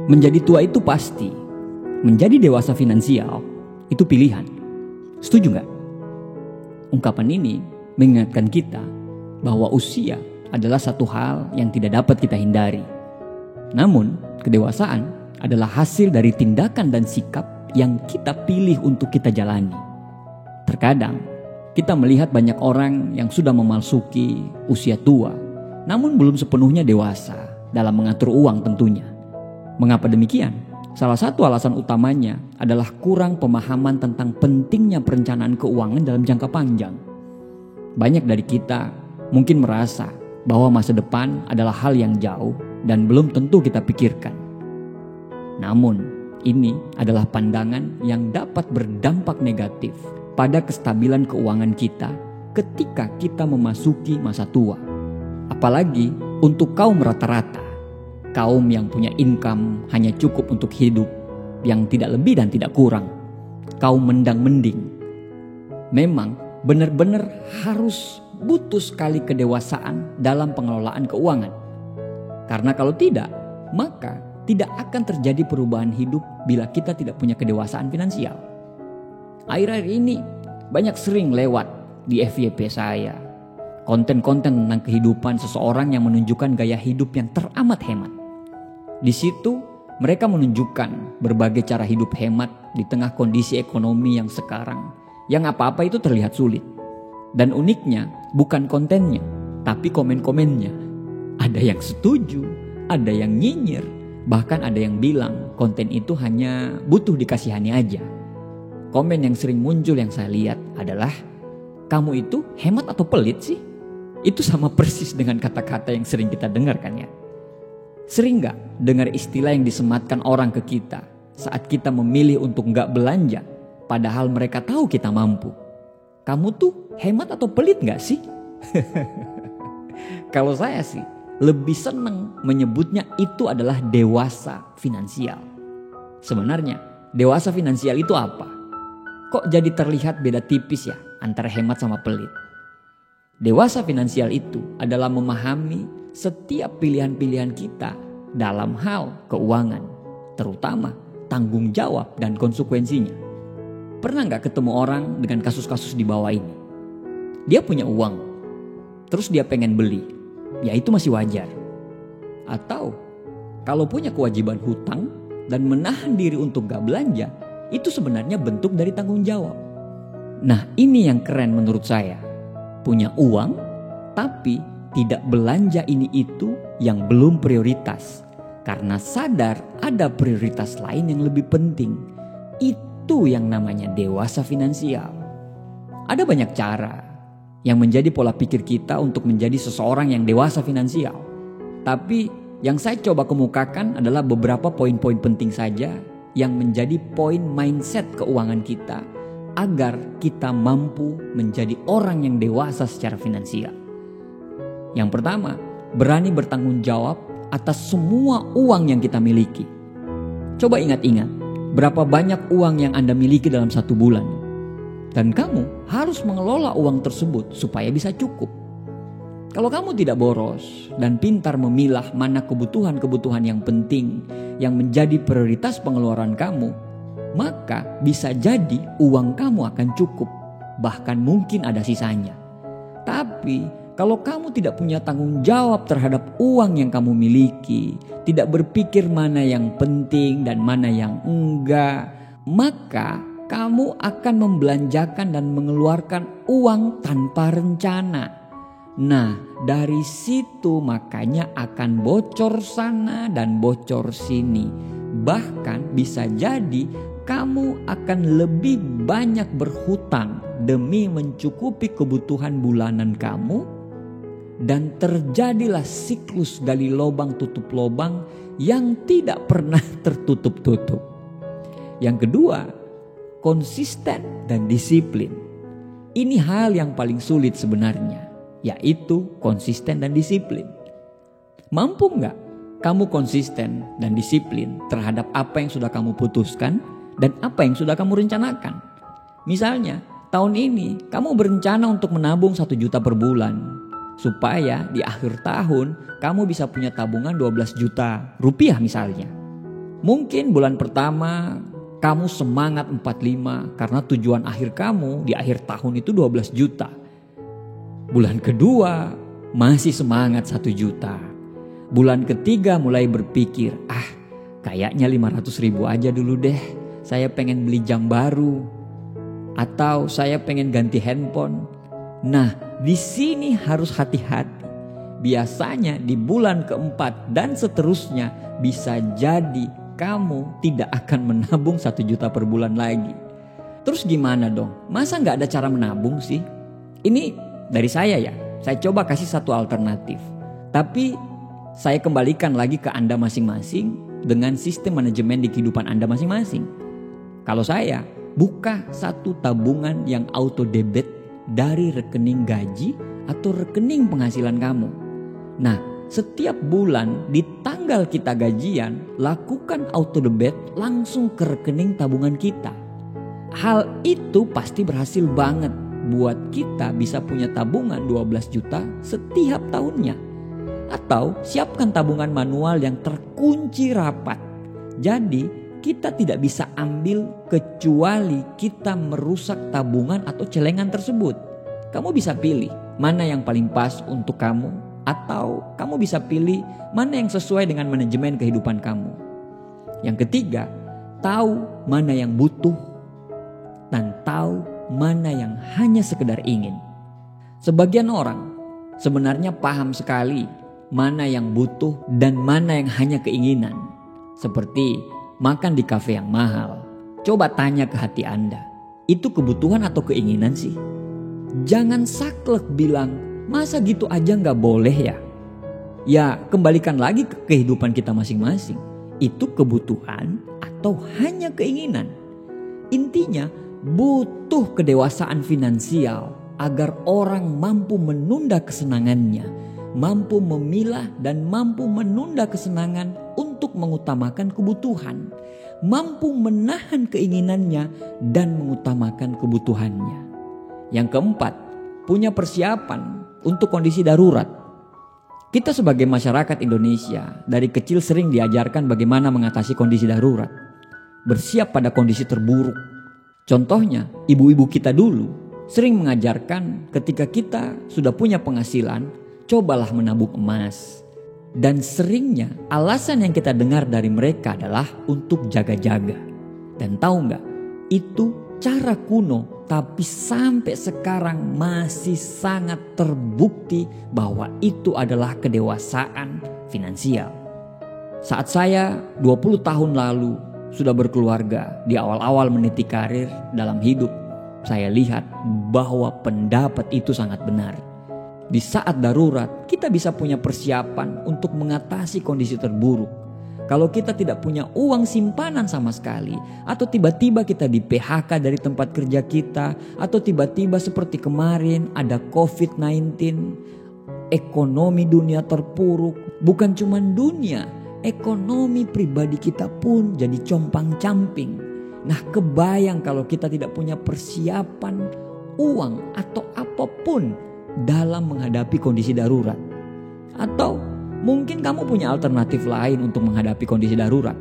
Menjadi tua itu pasti, menjadi dewasa finansial itu pilihan. Setuju nggak? Ungkapan ini mengingatkan kita bahwa usia adalah satu hal yang tidak dapat kita hindari. Namun, kedewasaan adalah hasil dari tindakan dan sikap yang kita pilih untuk kita jalani. Terkadang, kita melihat banyak orang yang sudah memasuki usia tua, namun belum sepenuhnya dewasa dalam mengatur uang tentunya. Mengapa demikian? Salah satu alasan utamanya adalah kurang pemahaman tentang pentingnya perencanaan keuangan dalam jangka panjang. Banyak dari kita mungkin merasa bahwa masa depan adalah hal yang jauh dan belum tentu kita pikirkan. Namun, ini adalah pandangan yang dapat berdampak negatif pada kestabilan keuangan kita ketika kita memasuki masa tua. Apalagi untuk kaum rata-rata, kaum yang punya income hanya cukup untuk hidup, yang tidak lebih dan tidak kurang, kaum mendang-mending. Memang benar-benar harus butuh sekali kedewasaan dalam pengelolaan keuangan. Karena kalau tidak, maka tidak akan terjadi perubahan hidup bila kita tidak punya kedewasaan finansial. Akhir-akhir ini banyak sering lewat di FYP saya konten-konten tentang kehidupan seseorang yang menunjukkan gaya hidup yang teramat hemat. Di situ mereka menunjukkan berbagai cara hidup hemat di tengah kondisi ekonomi yang sekarang, yang apa-apa itu terlihat sulit. Dan uniknya bukan kontennya, tapi komen-komennya. Ada yang setuju, ada yang nyinyir, bahkan ada yang bilang konten itu hanya butuh dikasihani aja. Komen yang sering muncul yang saya lihat adalah, kamu itu hemat atau pelit sih? Itu sama persis dengan kata-kata yang sering kita dengar kan ya. Sering gak dengar istilah yang disematkan orang ke kita saat kita memilih untuk gak belanja padahal mereka tahu kita mampu? Kamu tuh hemat atau pelit gak sih? Kalau saya sih lebih seneng menyebutnya itu adalah dewasa finansial. Sebenarnya dewasa finansial itu apa? Kok jadi terlihat beda tipis ya antara hemat sama pelit? Dewasa finansial itu adalah memahami setiap pilihan-pilihan kita dalam hal keuangan, terutama tanggung jawab dan konsekuensinya. Pernah gak ketemu orang dengan kasus-kasus di bawah ini? Dia punya uang, terus dia pengen beli, ya itu masih wajar. Atau kalau punya kewajiban hutang dan menahan diri untuk gak belanja, itu sebenarnya bentuk dari tanggung jawab. Nah, ini yang keren menurut saya. Punya uang, tapi tidak belanja ini itu yang belum prioritas. Karena sadar ada prioritas lain yang lebih penting. Itu yang namanya dewasa finansial. Ada banyak cara yang menjadi pola pikir kita untuk menjadi seseorang yang dewasa finansial. Tapi yang saya coba kemukakan adalah beberapa poin-poin penting saja yang menjadi poin mindset keuangan kita agar kita mampu menjadi orang yang dewasa secara finansial. Yang pertama, berani bertanggung jawab atas semua uang yang kita miliki. Coba ingat-ingat, berapa banyak uang yang Anda miliki dalam satu bulan. Dan kamu harus mengelola uang tersebut supaya bisa cukup. Kalau kamu tidak boros dan pintar memilah mana kebutuhan-kebutuhan yang penting yang menjadi prioritas pengeluaran kamu, maka bisa jadi uang kamu akan cukup, bahkan mungkin ada sisanya. Tapi kalau kamu tidak punya tanggung jawab terhadap uang yang kamu miliki, tidak berpikir mana yang penting dan mana yang enggak, maka kamu akan membelanjakan dan mengeluarkan uang tanpa rencana. Nah, dari situ makanya akan bocor sana dan bocor sini. Bahkan bisa jadi kamu akan lebih banyak berhutang demi mencukupi kebutuhan bulanan kamu. Dan terjadilah siklus gali lubang tutup lubang yang tidak pernah tertutup-tutup. Yang kedua, konsisten dan disiplin. Ini hal yang paling sulit sebenarnya, yaitu konsisten dan disiplin. Mampu nggak kamu konsisten dan disiplin terhadap apa yang sudah kamu putuskan dan apa yang sudah kamu rencanakan? Misalnya, tahun ini kamu berencana untuk menabung 1 juta per bulan, supaya di akhir tahun kamu bisa punya tabungan 12 juta rupiah misalnya. Mungkin bulan pertama kamu semangat 45 karena tujuan akhir kamu di akhir tahun itu 12 juta. Bulan kedua masih semangat 1 juta. Bulan ketiga mulai berpikir, kayaknya 500 ribu aja dulu deh. Saya pengen beli jam baru. Atau saya pengen ganti handphone. Nah, di sini harus hati-hati. Biasanya di bulan keempat dan seterusnya bisa jadi kamu tidak akan menabung 1 juta per bulan lagi. Terus gimana dong? Masa gak ada cara menabung sih? Ini dari saya ya. Saya coba kasih satu alternatif. Tapi saya kembalikan lagi ke Anda masing-masing dengan sistem manajemen di kehidupan Anda masing-masing. Kalau saya, buka satu tabungan yang auto debit dari rekening gaji atau rekening penghasilan kamu. Nah, setiap bulan di tanggal kita gajian, lakukan auto debit langsung ke rekening tabungan kita. Hal itu pasti berhasil banget buat kita bisa punya tabungan 12 juta setiap tahunnya. Atau siapkan tabungan manual yang terkunci rapat. Jadi kita tidak bisa ambil kecuali kita merusak tabungan atau celengan tersebut. Kamu bisa pilih mana yang paling pas untuk kamu. Atau kamu bisa pilih mana yang sesuai dengan manajemen kehidupan kamu. Yang ketiga, tahu mana yang butuh dan tahu mana yang hanya sekedar ingin. Sebagian orang sebenarnya paham sekali mana yang butuh dan mana yang hanya keinginan. Seperti makan di kafe yang mahal. Coba tanya ke hati Anda, itu kebutuhan atau keinginan sih? Jangan saklek bilang, masa gitu aja gak boleh ya? Ya kembalikan lagi ke kehidupan kita masing-masing. Itu kebutuhan atau hanya keinginan? Intinya butuh kedewasaan finansial agar orang mampu menunda kesenangannya, mampu memilah dan mampu menunda kesenangan untuk mengutamakan kebutuhan, mampu menahan keinginannya dan mengutamakan kebutuhannya. Yang keempat, punya persiapan untuk kondisi darurat. Kita sebagai masyarakat Indonesia dari kecil sering diajarkan bagaimana mengatasi kondisi darurat. Bersiap pada kondisi terburuk. Contohnya, ibu-ibu kita dulu sering mengajarkan ketika kita sudah punya penghasilan, cobalah menabung emas. Dan seringnya alasan yang kita dengar dari mereka adalah untuk jaga-jaga. Dan tahu nggak? Itu cara kuno. Tapi sampai sekarang masih sangat terbukti bahwa itu adalah kedewasaan finansial. Saat saya 20 tahun lalu sudah berkeluarga, di awal-awal meniti karir dalam hidup, saya lihat bahwa pendapat itu sangat benar. Di saat darurat, kita bisa punya persiapan untuk mengatasi kondisi terburuk. Kalau kita tidak punya uang simpanan sama sekali, atau tiba-tiba kita di PHK dari tempat kerja kita, atau tiba-tiba seperti kemarin ada COVID-19, ekonomi dunia terpuruk. Bukan cuma dunia, ekonomi pribadi kita pun jadi compang-camping. Nah, kebayang kalau kita tidak punya persiapan uang atau apapun dalam menghadapi kondisi darurat. Atau mungkin kamu punya alternatif lain untuk menghadapi kondisi darurat.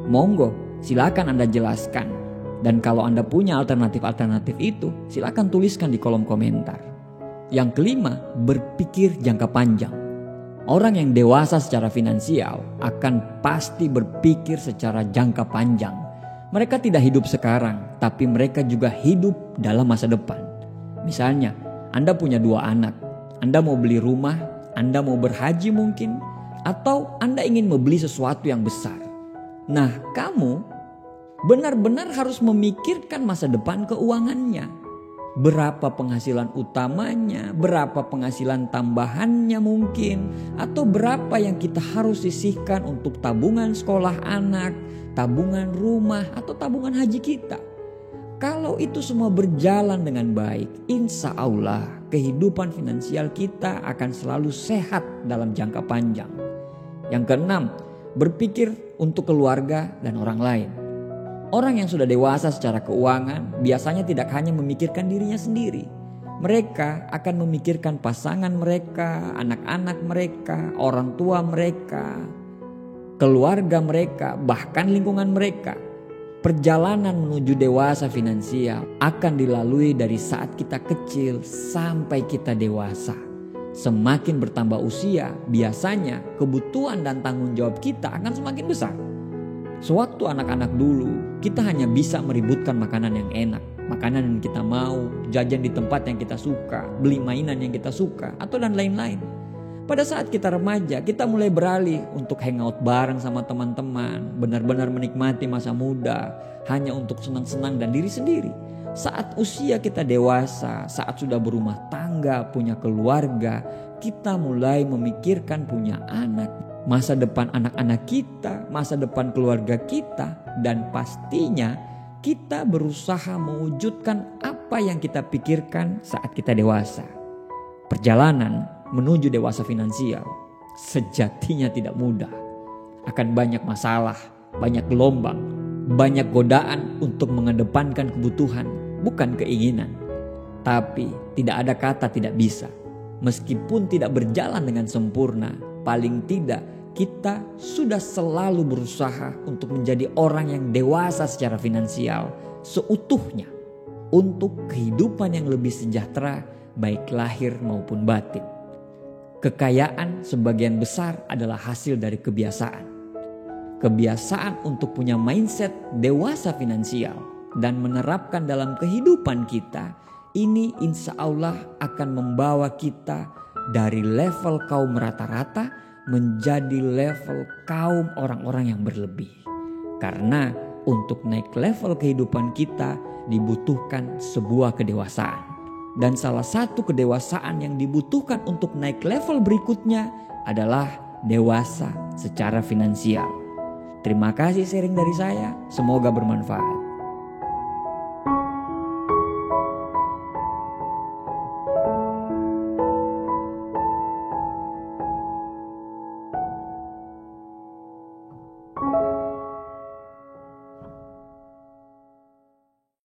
Monggo, silakan Anda jelaskan. Dan kalau Anda punya alternatif-alternatif itu, silakan tuliskan di kolom komentar. Yang kelima, berpikir jangka panjang. Orang yang dewasa secara finansial akan pasti berpikir secara jangka panjang. Mereka tidak hidup sekarang, tapi mereka juga hidup dalam masa depan. Misalnya, Anda punya 2 anak. Anda mau beli rumah, Anda mau berhaji mungkin, atau Anda ingin membeli sesuatu yang besar. Nah, kamu benar-benar harus memikirkan masa depan keuangannya. Berapa penghasilan utamanya, berapa penghasilan tambahannya mungkin, atau berapa yang kita harus sisihkan untuk tabungan sekolah anak, tabungan rumah, atau tabungan haji kita. Kalau itu semua berjalan dengan baik, insya Allah kehidupan finansial kita akan selalu sehat dalam jangka panjang. Yang keenam, berpikir untuk keluarga dan orang lain. Orang yang sudah dewasa secara keuangan biasanya tidak hanya memikirkan dirinya sendiri. Mereka akan memikirkan pasangan mereka, anak-anak mereka, orang tua mereka. keluarga mereka, bahkan lingkungan mereka. Perjalanan menuju dewasa finansial akan dilalui dari saat kita kecil sampai kita dewasa. Semakin bertambah usia, biasanya kebutuhan dan tanggung jawab kita akan semakin besar. Sewaktu anak-anak dulu, kita hanya bisa meributkan makanan yang enak, makanan yang kita mau, jajan di tempat yang kita suka, beli mainan yang kita suka, atau dan lain-lain. Pada saat kita remaja, kita mulai beralih untuk hangout bareng sama teman-teman, benar-benar menikmati masa muda, hanya untuk senang-senang dan diri sendiri. Saat usia kita dewasa, saat sudah berumah tangga, punya keluarga, kita mulai memikirkan punya anak, masa depan anak-anak kita, masa depan keluarga kita, dan pastinya kita berusaha mewujudkan apa yang kita pikirkan saat kita dewasa. Perjalanan menuju dewasa finansial sejatinya tidak mudah. Akan banyak masalah, banyak gelombang, banyak godaan untuk mengedepankan kebutuhan, bukan keinginan. Tapi tidak ada kata tidak bisa. Meskipun tidak berjalan dengan sempurna, paling tidak kita sudah selalu berusaha untuk menjadi orang yang dewasa secara finansial seutuhnya, untuk kehidupan yang lebih sejahtera baik lahir maupun batin. Kekayaan sebagian besar adalah hasil dari kebiasaan. Kebiasaan untuk punya mindset dewasa finansial dan menerapkan dalam kehidupan kita, ini insya Allah akan membawa kita dari level kaum rata-rata menjadi level kaum orang-orang yang berlebih. Karena untuk naik level kehidupan kita dibutuhkan sebuah kedewasaan. Dan salah satu kedewasaan yang dibutuhkan untuk naik level berikutnya adalah dewasa secara finansial. Terima kasih sharing dari saya, semoga bermanfaat.